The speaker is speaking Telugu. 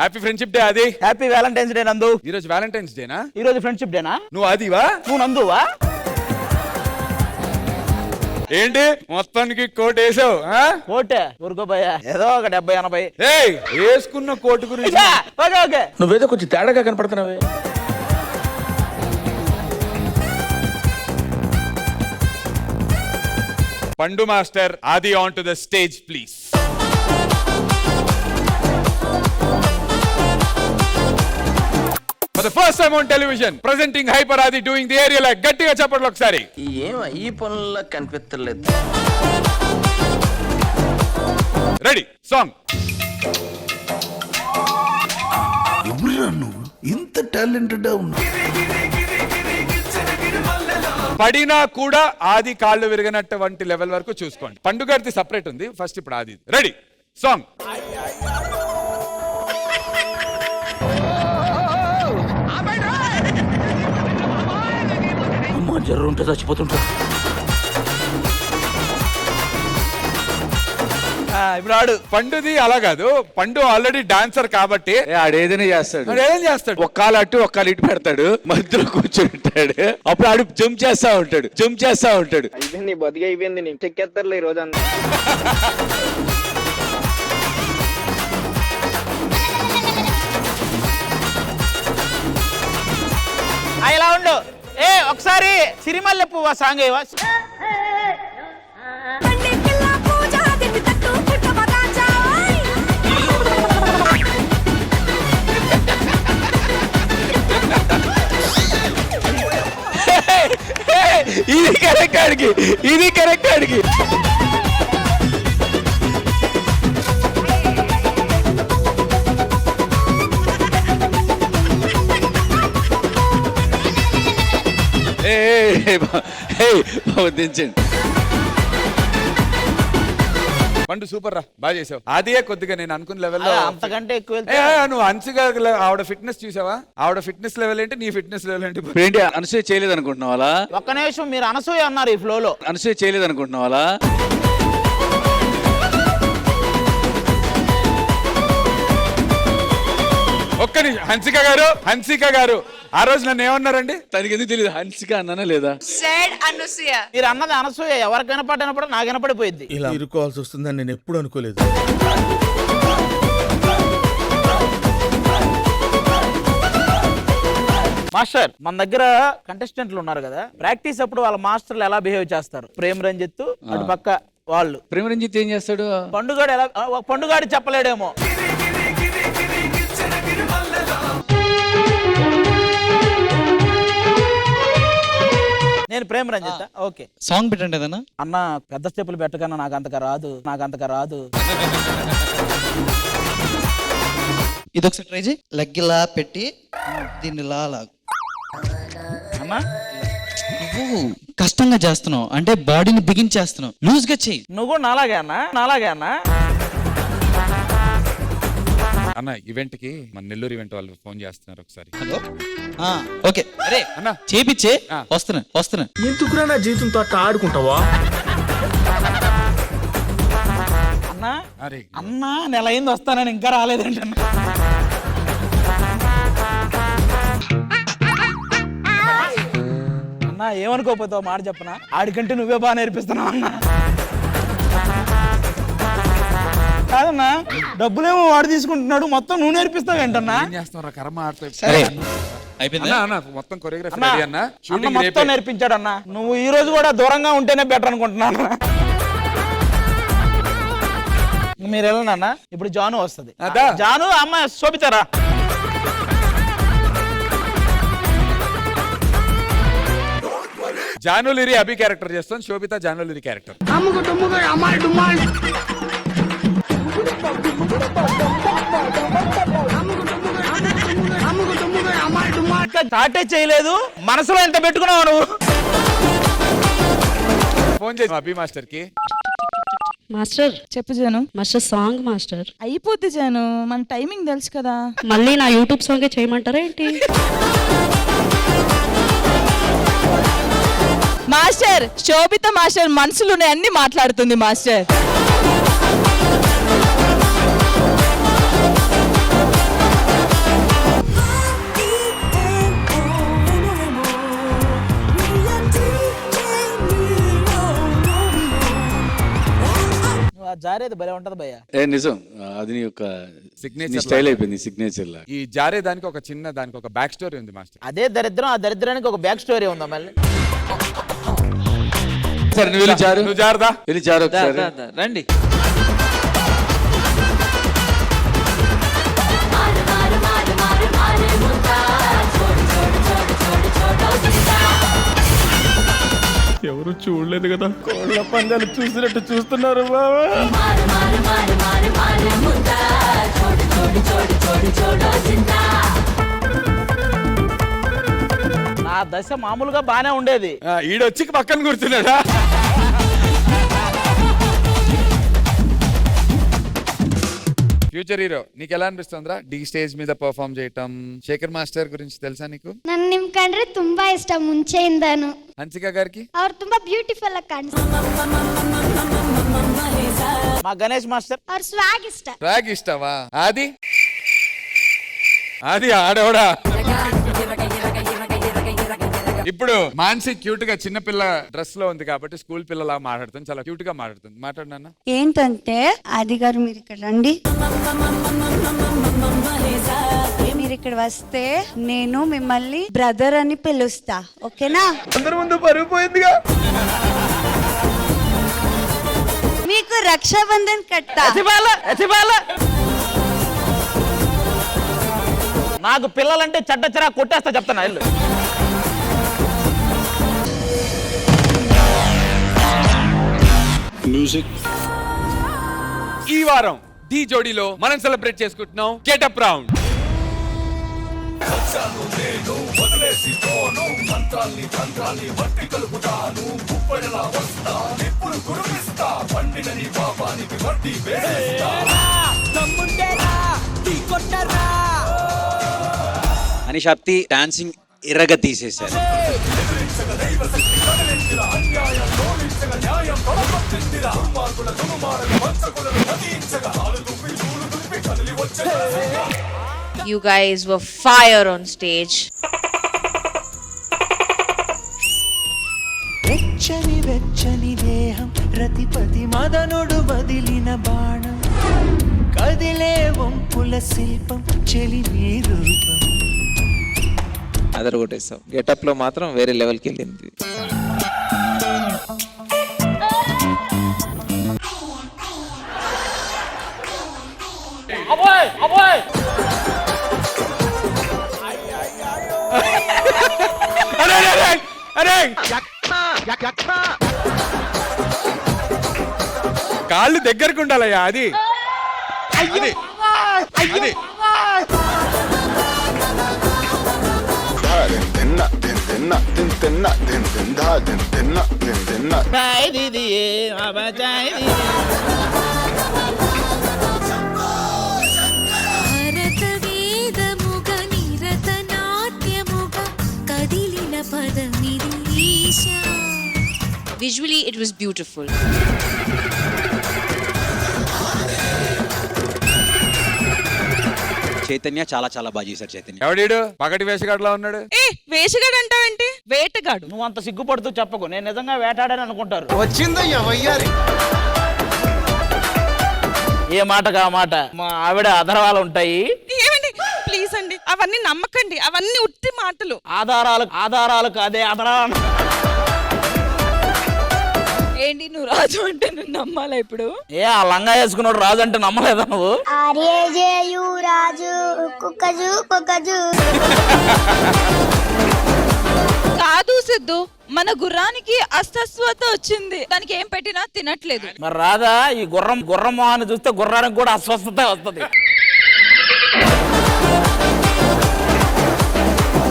హ్యాపీ ఫ్రెండ్షిప్ డే అది. హ్యాపీ వ్యాలంటైన్స్ డే నందు. ఈ రోజు వ్యాలంటైన్స్ డేనా? ఈ రోజు ఫ్రెండ్షిప్ డేనా? నువ్వు అదివా? నువ్వు నందువా? ఏంటి మొత్తానికి కోట్ వేసావు? కోటే ఊరుకోబోయా, ఏదో ఒక 70-80. వేసుకున్న కోటు గురించి ఓకే ఓకే, నువ్వేదో కొంచెం తేడాగా కనపడుతున్నావే. పండు మాస్టర్ ఆది on to the stage please. For the first time on television, presenting Hyper Adi doing the aerial act. గట్టిగా చెప్పండి ఒకసారి. ఈ పనుల్లో కనిపించలేదు. Ready song. ఎవరురా నువ్వు ఇంత టాలెంటెడ్ ఉన్నావు? పడినా కూడా ఆది కాళ్ళు విరగనటువంటి లెవెల్ వరకు చూసుకోండి. పండుగది సపరేట్ ఉంది, ఫస్ట్ ఇప్పుడు ఆది. Ready song. అమ్మా జర్రు ఉంటే చచ్చిపోతుంటా. ఇప్పుడు ఆడు. పండుది అలా కాదు, పండు ఆల్రెడీ డాన్సర్ కాబట్టి ఆడేదైనా చేస్తాడు. ఏం చేస్తాడు? ఒక్కాలు అటు ఒక్కాలు ఇటు పెడతాడు, మధ్యలో కూర్చుంటాడు. అప్పుడు ఆడు జంప్ చేస్తా ఉంటాడు. అయిపోయింది బతికి అయిపోయింది, నీకు చెక్కేస్తారులే ఈ రోజు అంతా. ఇలా ఉండు. ఒకసారి సిరిమల్లె పువ్వు సాంగ్ ఏవా? ఇది కరెక్ట్ అడిగి. దించండి. పండు సూపర్ రా, బాగా చేసావు. అదే కొద్దిగా నేను అనుకున్న లెవెల్లో అంతకంటే ఎక్కువ. నువ్వు అంచుగా ఆవిడ ఫిట్నెస్ చూసావా? ఆవిడ ఫిట్నెస్ లెవెల్ ఏంటి, నీ ఫిట్నెస్ లెవెల్ ఏంటి? ఏంటి అనసూయ చేయలేదు అనుకుంటున్నావు అలా? ఒక్క నిమిషం, మీరు అనసూయ అన్నారు ఈ ఫ్లోలో. అనసూయ చేయలేదు అనుకుంటున్నావు అలా? ఒక్క నిమిషం. హన్సిక గారు ఆ రోజు నన్ను ఏమన్నారండి? తనకి ఎందుకు తెలియదు హన్సిక అన్నానా లేదా? మీరు అన్నది అనసూయ. ఎవరికి వినపడినప్పుడు నాకు వినపడిపోయింది. ఇలా ఇరుకోవాల్సి వస్తుందని నేను ఎప్పుడు అనుకోలేదు. మాస్టర్, మన దగ్గర కంటెస్టెంట్లు ఉన్నారు కదా, ప్రాక్టీస్ అప్పుడు వాళ్ళ మాస్టర్లు ఎలా బిహేవ్ చేస్తారు? ప్రేమ్ రంజిత్ అటు పక్క వాళ్ళు. ప్రేమ రంజిత్ ఏం చేస్తాడు? పండుగాడు ఎలా? పండుగాడు చెప్పలేడేమో. నేను ప్రేమ రంజిత్. ఓకే, సాంగ్ పెట్టండి ఏదన్నా. అన్న పెద్ద స్టెప్పులు పెట్టకన్నా నాకు అంతగా రాదు. ఇది ఒకసారి ట్రై చేయి. లెగ్గిలా పెట్టి దీన్ని లాగు. అమ్మా, నువ్వు కష్టంగా చేస్తున్నావు అంటే బాడీని బిగించేస్తున్నావు. లూజ్ గా చెయ్యి. నువ్వు కూడా నాలాగే అన్నా. అన్న ఈవెంట్ కి మన నెల్లూరు ఈవెంట్ వాళ్ళు ఫోన్ చేస్తున్నారు ఒకసారి. Hello, okay. అరే అన్న చేపిచ్చే. వస్తున్నా. ఎందుకురా నా జీవితంతో అట్లా ఆడుకుంటావా? అన్నా నెల అయింది వస్తానని ఇంకా రాలేదంటన్నా. అన్నా ఏమనుకోపోతావు మాట చెప్పనా? ఆడికంటే నువ్వే బాగా నేర్పిస్తున్నావు అన్నా. కాదన్నా, డబ్బులేమో వాడు తీసుకుంటున్నాడు, మొత్తం నువ్వు నేర్పిస్తావు ఏంటన్నా? మొత్తం కొరియోగ్రఫీ మొత్తం నేర్పించాడు అన్న. నువ్వు ఈ రోజు కూడా దూరంగా ఉంటేనే బెటర్ అనుకుంటున్నాను. మీరు వెళ్ళండి. ఇప్పుడు జాను వస్తుంది. జాను అమ్మ శోభితారా? జానులిరి అభి క్యారెక్టర్ చేస్తాను, శోభిత జానులిరి క్యారెక్టర్. స్టార్టే చేయలేదు, మనసులో ఎంత పెట్టుకున్నావు నువ్వు? ఫోన్ చేసి అభి మాస్టర్ కి. మాస్టర్ చెప్పు జాను. మాస్టర్ సాంగ్ మాస్టర్ అయిపోద్ది జాను, మన టైమింగ్ తెలుసు కదా. మళ్ళీ నా యూట్యూబ్ సాంగే చేయమంటారా ఏంటి? మాస్టర్, శోభిత మాస్టర్ మనసులోనే అన్ని మాట్లాడుతుంది మాస్టర్. జారేది భలే ఉంటది భయ్య. నిజం అది నీ యొక్క Signature స్టైల్ అయిపోయింది, సిగ్నేచర్ లా. ఈ జారే దానికి ఒక చిన్న దానికి ఒక బ్యాక్ స్టోరీ ఉంది మాస్టర్. అదే దరిద్రం, ఆ దరిద్రానికి ఒక బ్యాక్ స్టోరీ ఉందా మళ్ళీ? సరే నువ్వు వెళ్ళి జారు, నువ్వు జారదా? వెళ్ళి జారు ఒకసారి. రండి. ఎవరు చూడలేదు కదా, కోళ్ళ పందాలు చూసినట్టు చూస్తున్నారు బాబా. నా దశ మామూలుగా బానే ఉండేది. ఈడొచ్చి పక్కన కూర్చున్నాడా? ఫ్యూచర్ హీరో నీకు ఎలా అనిపిస్తుందిరా డి స్టేజ్ మీద పర్ఫార్మ్ చేయటం? శేఖర్ మాస్టర్ గురించి తెలుసా నీకు? ನನ್ನ ನಿಮ್ ಕಂಡ್ರೆ ತುಂಬಾ ಇಷ್ಟ ಮುಂಚೆಯಿಂದಾನು. హన్సిక గారికి? ಅವ್ರು ತುಂಬಾ ಬ್ಯೂಟಿಫುಲ್ ಆಗಿ ಕಾಣಿಸ್ತಾರೆ. మా గణేష్ మాస్టర్ ಅವ್ರ ಸ್ವಾಗ್ ಇಷ್ಟ. ట్రాక్ ఇష్టవా? అది అది ఆడవడా? ఇప్పుడు మాన్సి క్యూట్ గా చిన్న పిల్ల డ్రెస్ లో ఉంది కాబట్టి స్కూల్ పిల్లలా మాట్లాడుతుంది, చాలా క్యూట్ గా మాట్లాడుతుంది. మాట్లాడినా ఏంటంటే ఆది గారు మీరు ఇక్కడ రండి, మీరు ఇక్కడ వస్తే నేను మిమ్మల్ని బ్రదర్ అని పిలుస్తా, ఓకేనా? అందరి ముందు పరుగు పోయిందిగా. మీకు రక్షాబంధన్ కట్టా. నాకు పిల్లలంటే చెడ్డచరా కొట్టేస్తా చెప్తాను ఇల్లు. ఈ వారం డి జోడీలో మనం సెలబ్రేట్ చేసుకుంటున్నాం గెటప్ రౌండ్. అని శక్తి డాన్సింగ్ ఎర్రగా తీసేశారు. You guys were fire on stage. వెచ్చని వెచ్చని దేహం రతిపతి మదనుడు వదిలిన బాణం కదిలే వంపుల శిల్పం చెలిమి రూపం. అదర్ కొట్టేస్తాం. గెటప్ లో మాత్రం వేరే లెవెల్కి వెళ్ళింది. కాళ్ళు దగ్గరకు ఉండాలయ్యా. అది అది అది Visually, it was beautiful. Chaitanya చాలా చాలా బాగా చేశారు. చైతన్య ఎవడీడు పగటి వేషగాడులా ఉన్నాడు. ఏ వేషగాడు అంటావేంటి? వేటగాడు. నువ్వు అంత సిగ్గుపడుతూ చెప్పకు, నేను నిజంగా వేటాడని అనుకుంటారు. వచ్చిందయ్యా వయ్యారి. ఏ మాటగా మాట మా ఆవిడ ఆధారాలు ఉంటాయి. ఏమండి ప్లీజ్ అండి, అవన్నీ నమ్మకండి, అవన్నీ ఉత్తి మాటలు. ఆధారాలు కాదే ఆధారాలు. ఏంటి నువ్వు రాజు అంటే నువ్వు నమ్మాలా ఇప్పుడు? ఏ ఆ లంగా వేసుకున్నాడు రాజు అంటే నమ్మలేదా నువ్వు? ఆర్యేజేయు రాజు కుక్కజు కుక్కజు. కాదు సిద్ధు, మన గుర్రానికి అస్వస్థత వచ్చింది, దానికి ఏం పెట్టినా తినట్లేదు. మరి రాదా ఈ గుర్రం మొహాన్ని చూస్తే గుర్రానికి కూడా అస్వస్థత వస్తుంది.